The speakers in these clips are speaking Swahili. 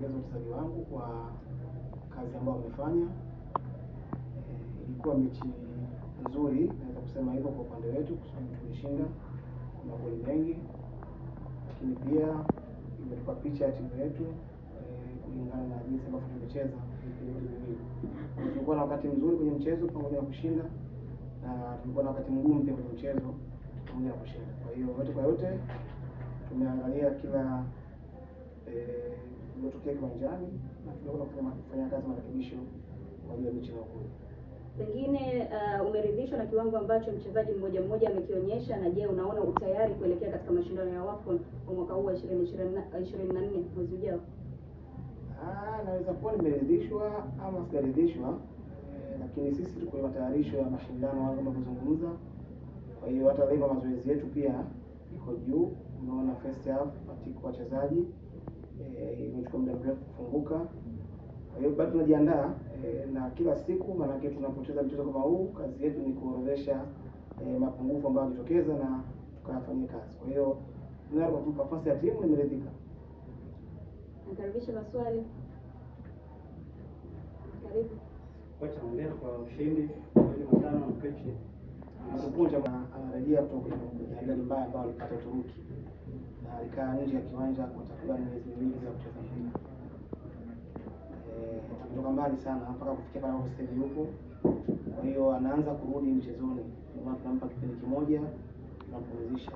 kuwapongeza wachezaji wangu kwa kazi ambayo wamefanya. Ilikuwa mechi nzuri, naweza kusema hivyo kwa upande wetu, kwa sababu tulishinda kwa magoli mengi, lakini pia imetupa picha ya timu yetu kulingana na jinsi ambavyo tumecheza vipindi viwili. Tulikuwa na wakati mzuri kwenye mchezo pamoja na kushinda, na tulikuwa na wakati mgumu pia kwenye mchezo pamoja na kushinda. Kwa hiyo yote kwa yote tumeangalia kila iliyotokea kiwanjani na tunakwenda kufanya kazi marekebisho kwa ajili ya mechi inayokuja. Pengine umeridhishwa na kiwango ambacho mchezaji mmoja mmoja amekionyesha, na je, unaona utayari kuelekea katika mashindano ya AFCON kwa mwaka huu wa 2024 mwezi ujao? Naweza kuwa nimeridhishwa ama sijaridhishwa, lakini sisi tuko kwenye matayarisho ya mashindano hayo kama kuzungumza. Kwa hiyo hata leo mazoezi yetu pia iko juu. Unaona first half kwa wachezaji imechukua muda mrefu kufunguka. Kwa hiyo bado tunajiandaa na kila siku, maana yake tunapocheza mchezo kama huu, kazi yetu ni kuorodhesha mapungufu ambayo yanatokeza na tukayafanyia kazi. Kwa hiyo kwa performance ya timu nimeridhika. Nakaribisha maswali. Karibu. Kocha ongea kwa ushindi wa 5 na mechi. Mkupunja anarejea kutoka kwenye ajali mbaya ambayo alipata Uturuki. Na alikaa nje ya kiwanja kwa takriban miezi miwili bila kucheza mpira. Kutoka mbali sana mpaka kufikia pale ambapo sasa yupo. Kwa hiyo anaanza kurudi mchezoni. Ndio tunampa kipindi kimoja tunampumzisha.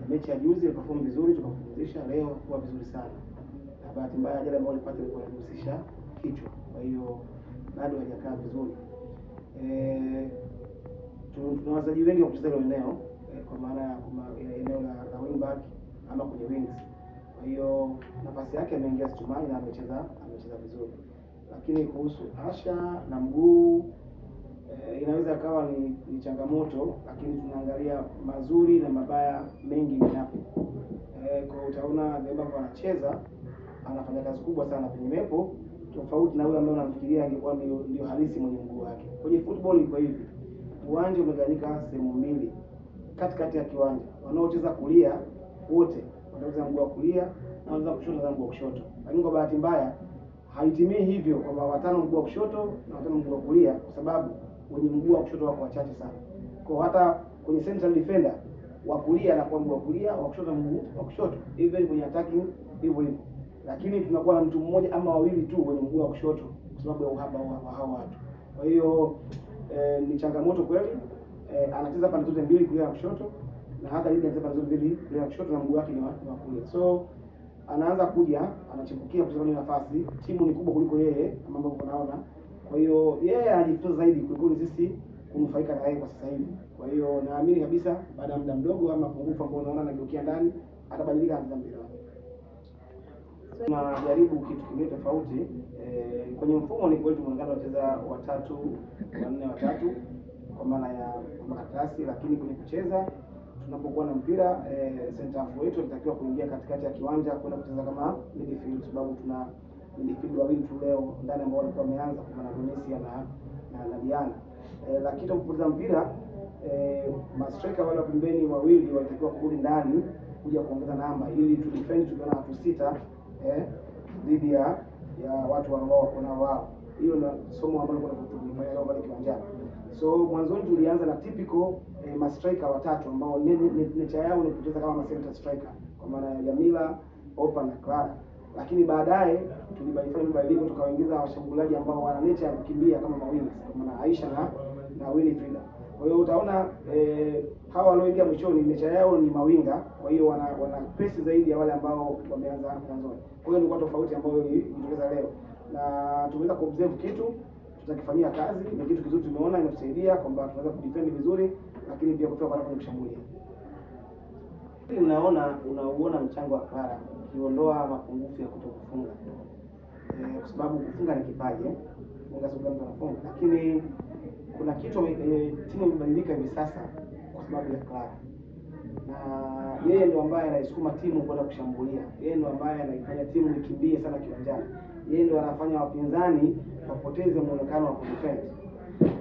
Mechi ya juzi aliperform vizuri, tukampumzisha. Leo kwa vizuri sana. Na bahati mbaya ajali ambayo alipata ilikuwa inahusisha kichwa. Kwa hiyo bado hajakaa vizuri. Tuna wachezaji wengi wa kucheza ile eneo, kwa maana ya eneo la wing back ama kwenye wings. Kwa hiyo nafasi yake ameingia Stumai na amecheza vizuri. Lakini kuhusu Asha na mguu, inaweza kawa ni changamoto, lakini tunaangalia mazuri na mabaya mengi ni yapi. Kwa utaona Demba anacheza, anafanya kazi kubwa sana kwenye mepo, tofauti na yule ambaye unamfikiria angekuwa ndio halisi mwenye mguu wake. Kwenye football iko hivi. Uwanja umegawanyika sehemu mbili. Katikati ya kiwanja, wanaocheza kulia wote wanaweza mguu wa kulia na wanaweza kushoto na mguu wa kushoto. Lakini kwa bahati mbaya haitimii hivyo kwamba watano mguu wa kushoto na watano mguu wa kulia, kwa sababu wenye mguu wa kushoto wako wachache sana. Kwa hata kwenye central defender wa kulia anakuwa mguu wa kulia, wa kushoto mguu wa kushoto. Even kwenye attacking hivyo hivyo. Lakini tunakuwa na mtu mmoja ama wawili tu wenye mguu wa kushoto kwa sababu ya uhaba wa hao watu. Kwa hiyo ni changamoto kweli. Anacheza pande zote mbili, kulia na kushoto, na hata yule anacheza pande zote mbili, kulia na kushoto, na mguu wake ni wa kulia. So anaanza kuja, anachipukia kucheza ile nafasi. Timu ni kubwa kuliko yeye kama ambavyo unaona. Kwa hiyo yeye anajifunza zaidi kuliko sisi kunufaika na yeye kwa sasa hivi. Kwa hiyo naamini kabisa baada ya muda mdogo ama mapungufu ambayo unaona anageukia ndani, atabadilika na mpira wake. Tunajaribu kitu kingine tofauti. Kwenye mfumo ni kwetu tunaangalia wachezaji 3 4 3 kwa maana ya makaratasi, lakini kwenye kucheza tunapokuwa na mpira center half wetu tunatakiwa kuingia katikati ya kiwanja kwenda kucheza kama midfield, sababu tuna midfield wawili tu leo ndani ambao walikuwa wameanza kwa maana Tunisia na Diana. Lakini tunapoteza mpira mastrika wale wa pembeni wawili walitakiwa kurudi ndani kuja kuongeza namba ili tu defend tukiona watu 6 dhidi ya watu ambao wako na wao. Hiyo ndio somo ambalo tunafanya leo pale kiwanjani. So mwanzoni tulianza na typical mastriker watatu ambao nature yao ni kucheza kama center striker kwa maana ya Jamila, Opa na Clara. Lakini baadaye tulibadilika mabadiliko, tukawaingiza washambuliaji ambao wana nature ya kukimbia kama mawili, kwa maana Aisha na Winifrida. Kwa hiyo utaona hawa walioingia mwishoni nature yao ni mawinga, kwa hiyo wana press zaidi ya wale ambao wameanza mwanzoni. Kwa hiyo ni kwa tofauti ambayo ilitokeza leo. Na tumeweza kuobserve kitu, tutakifanyia kazi, ni kitu kizuri tumeona inatusaidia kwamba tunaweza kudefend vizuri, lakini pia kutoka kwa kushambulia. Unauona mchango wa Clara ukiondoa mapungufu ya kutokufunga. Kwa sababu kufunga ni kipaji, kufunga sio mtu anafunga, lakini kuna kitu timu imebadilika hivi sasa kwa sababu ya Clara. Na yeye ndio ambaye anaisukuma timu kwenda kushambulia. Yeye ndio ambaye anaifanya timu ikimbie sana kiwanjani. Yeye ndio anafanya wapinzani wapoteze muonekano wa kudefend.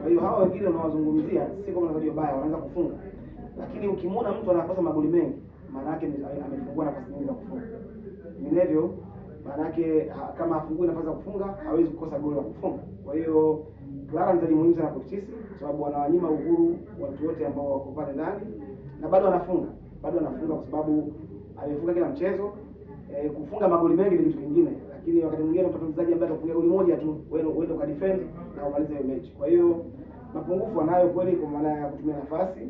Kwa hiyo hao wengine wanawazungumzia si kama wachezaji wabaya, wanaanza kufunga. Lakini ukimwona mtu anakosa magoli mengi, maana yake amefungua nafasi nyingi za kufunga. Vinginevyo maana yake kama afungui nafasi ya kufunga hawezi kukosa goli la kufunga. Kwa hiyo Clara ni mchezaji muhimu sana kwa sisi, kwa sababu wanawanyima uhuru watu wote ambao wako pale ndani, na bado anafunga kwa sababu amefunga kila mchezo. Kufunga magoli mengi ni kitu kingine, lakini wakati mwingine unapata mchezaji ambaye atafunga goli moja tu, wewe ka defend na umalize hiyo mechi. Kwa hiyo mapungufu anayo kweli kwa maana ya kutumia nafasi,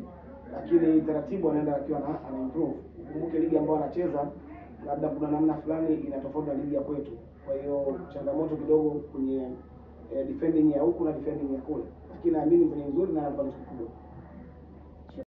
lakini taratibu anaenda akiwa ana improve. Kumbuke ligi ambayo anacheza labda kuna namna fulani ina tofauti na ligi ya kwetu. Kwa hiyo changamoto kidogo kwenye defending ya huku na defending ya kule, lakini naamini ni mzuri na anapata kitu kubwa.